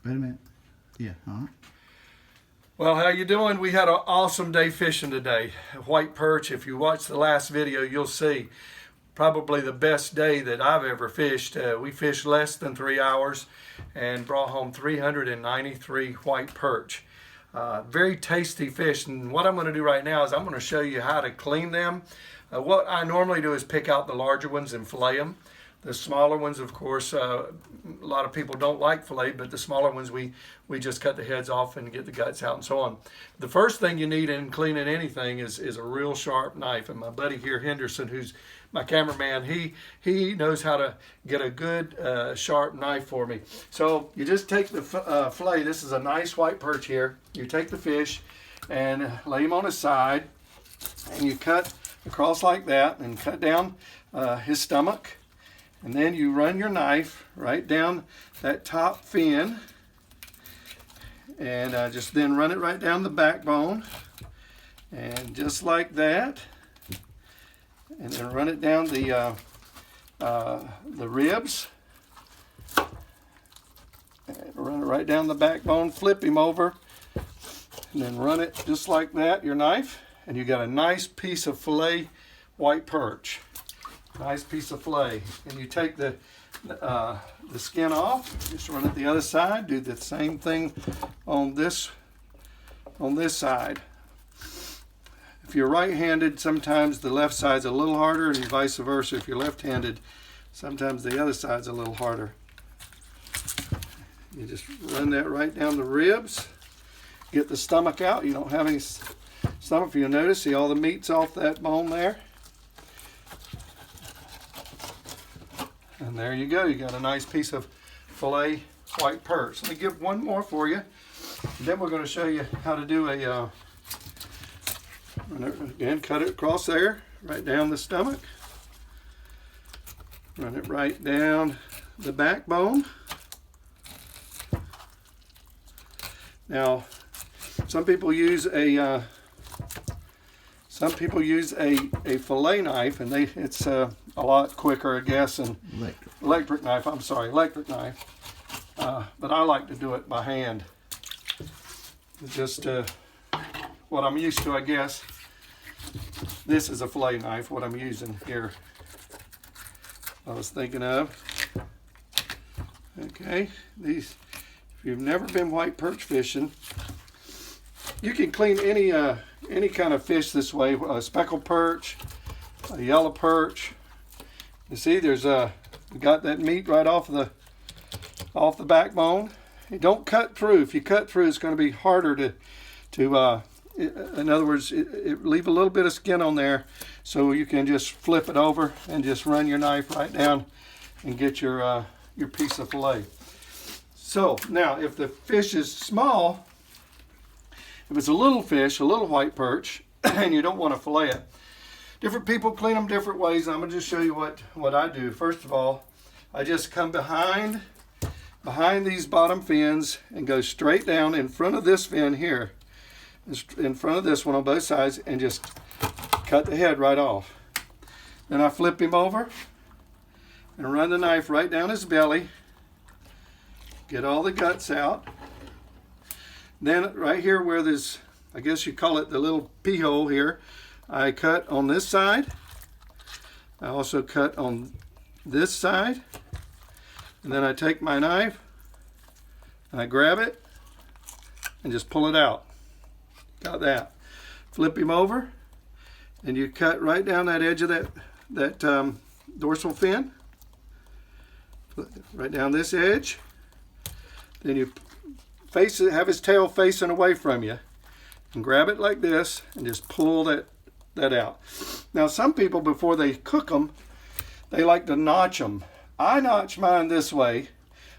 Wait a minute. Yeah, Well, how you doing? We had an awesome day fishing today. White perch. If you watch the last video, you'll see probably the best day that I've ever fished. We fished less than 3 hours and brought home 393 white perch. Very tasty fish. And what I'm going to do right now is I'm going to show you how to clean them. What I normally do is pick out the larger ones and fillet them. The smaller ones, of course, a lot of people don't like fillet, but the smaller ones we just cut the heads off and get the guts out and so on. The first thing you need in cleaning anything is a real sharp knife. And my buddy here, Henderson, who's my cameraman, he knows how to get a good sharp knife for me. So you just take the fillet. This is a nice white perch here. You take the fish and lay him on his side, and you cut across like that and cut down his stomach. And then you run your knife right down that top fin and just then run it right down the backbone, and just like that, and then run it down the ribs, and run it right down the backbone, flip him over, and then run it just like that, your knife, and you got a nice piece of fillet white perch. Nice piece of fillet. And you take the skin off, just run it the other side, do the same thing on this side. If you're right-handed, sometimes the left side's a little harder, and vice versa. If you're left-handed, sometimes the other side's a little harder. You just run that right down the ribs, get the stomach out. You don't have any stomach, if you'll notice, see all the meat's off that bone there. And there you go. You got a nice piece of fillet white perch. Let me give one more for you. Then we're going to show you how to do a, again, cut it across there, right down the stomach. Run it right down the backbone. Now, some people use a fillet knife, and it's a lot quicker, I guess, and electric knife. But I like to do it by hand. Just what I'm used to, I guess. This is a fillet knife, what I'm using here. I was thinking of. Okay, these. If you've never been white perch fishing, you can clean any kind of fish this way. A speckled perch, a yellow perch. You see, there's we got that meat right off the backbone. You don't cut through. If you cut through, it's going to be harder to in other words, leave a little bit of skin on there, so you can just flip it over and just run your knife right down and get your piece of fillet. So now, if the fish is small, if it's a little fish, a little white perch, and you don't want to fillet it, different people clean them different ways. I'm going to just show you what I do. First of all, I just come behind these bottom fins and go straight down in front of this fin here, in front of this one on both sides, and just cut the head right off. Then I flip him over and run the knife right down his belly, get all the guts out. Then right here where there's, I guess you call it the little pee hole here, I cut on this side. I also cut on this side. And then I take my knife and I grab it and just pull it out. Got that. Flip him over and you cut right down that edge of that dorsal fin. Right down this edge. Then you face it, have his tail facing away from you, and grab it like this and just pull that out. Now, some people, before they cook them, they like to notch them. I notch mine this way.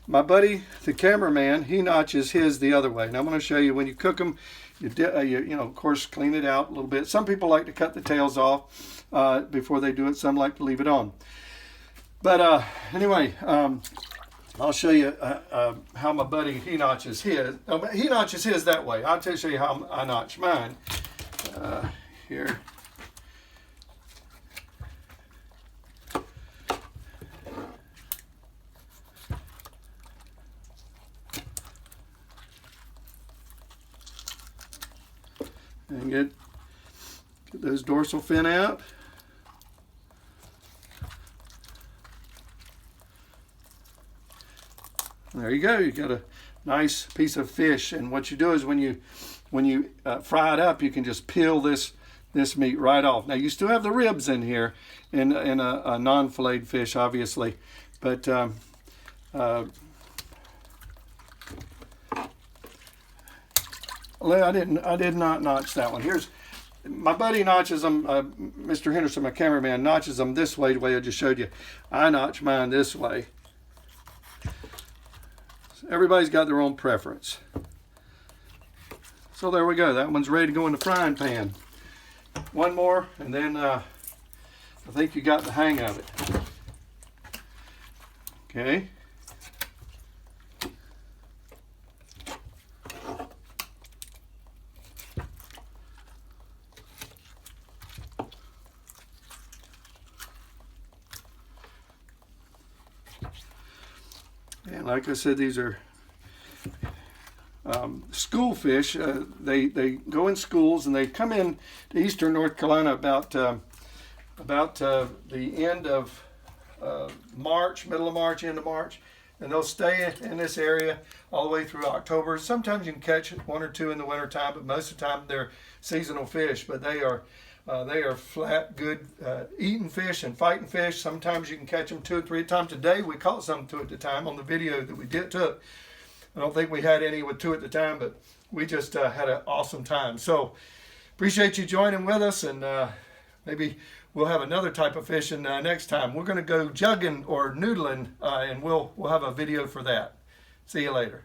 My buddy, the cameraman, he notches his the other way. Now, I'm going to show you when you cook them. You know, of course, clean it out a little bit. Some people like to cut the tails off before they do it. Some like to leave it on. But anyway, I'll show you how my buddy, he notches his. He notches his that way. I'll show you how I notch mine. Here. and get those dorsal fin out. There you go. You got a nice piece of fish. And what you do is when you fry it up, you can just peel this meat right off. Now you still have the ribs in here in a non-filleted fish, obviously, but I did not notch that one. Here's my buddy notches them. Mr. Henderson, my cameraman, notches them this way, the way I just showed you. I notch mine this way. Everybody's got their own preference. So there we go. That one's ready to go in the frying pan. One more, and then I think you got the hang of it. Okay. And like I said, these are school fish. They go in schools, and they come in to eastern North Carolina about the end of March, middle of March, end of March, and they'll stay in this area all the way through October. Sometimes you can catch one or two in the winter time, but most of the time they're seasonal fish. But they are flat, good eating fish and fighting fish. Sometimes you can catch them 2 or 3 times a day. We caught some 2 at a time on the video that we took. I don't think we had any with 2 at the time, but we just had an awesome time. So appreciate you joining with us, and maybe we'll have another type of fishing next time. We're going to go jugging or noodling, and we'll have a video for that. See you later.